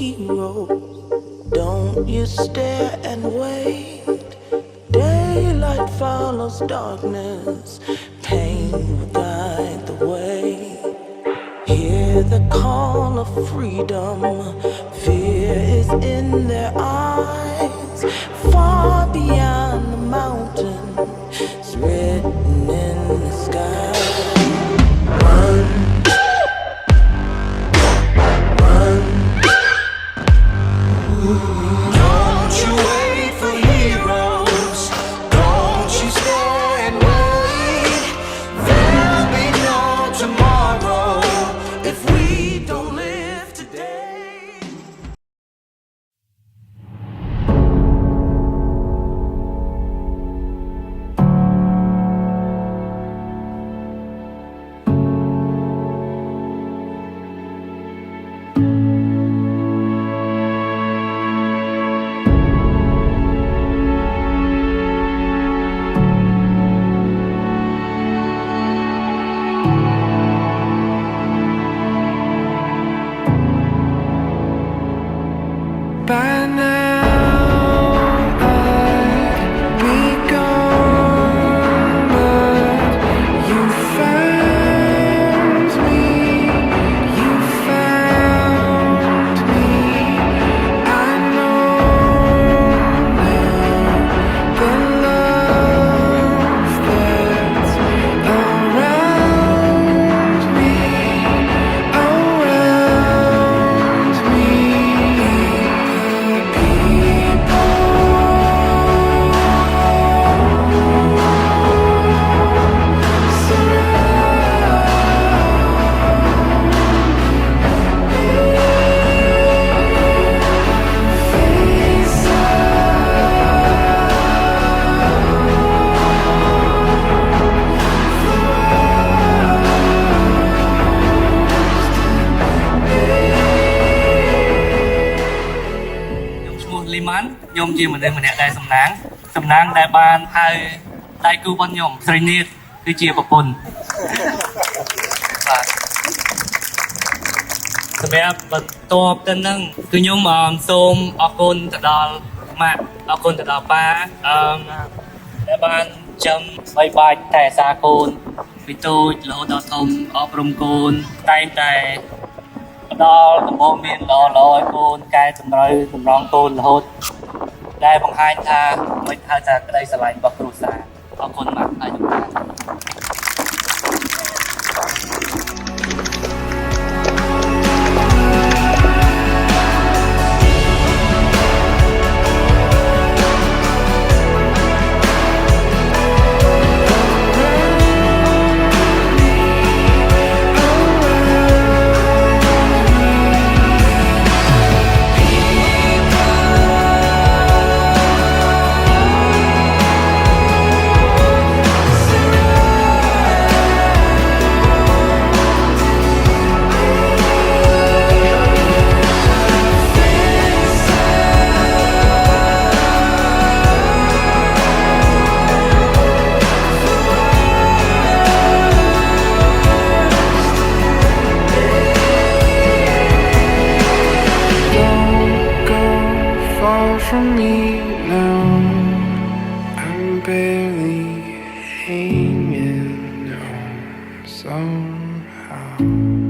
heroes. Don't you stare and wait. Daylight follows darkness. Pain will guide the way. Hear the call of freedom. Fear is in their eyes. Far beyond the mountain, it's written in the sky. Run, run. Don't you wait for heroes. Don't you stare and wait. There'll be no tomorrow if we don't live today. By now I'd be gone, but you found me, you found me. I know now the love that's around me, around me. Liman ខ្ញុំជាមនុស្សម្នាក់ដែលសំណាងដែលបានហៅដៃគូរបស់ខ្ញុំស្រីនាងគឺជាប្រពន្ធបាទសម្រាប់បន្ទាប់ទៅនឹងគឺខ្ញុំសូមអរគុណទៅដល់ម៉ាក់អរគុណទៅដល់ប៉ាដែលបានចាំបីបាច់តែអាសាកូនពីតូចរហូតដល់ធំអប់រំកូនតែងតែផ្ដល់ដំបូន្មានល្អៗឲ្យកូនកែតម្រូវតម្រង់កូនរហូតដែលបង្ហាញថាមិនហៅថាក្តីស្រឡាញ់របស់គ្រួសារអរគុណម៉ាក់ហើយលោកតា From me now, I'm barely hanging on somehow.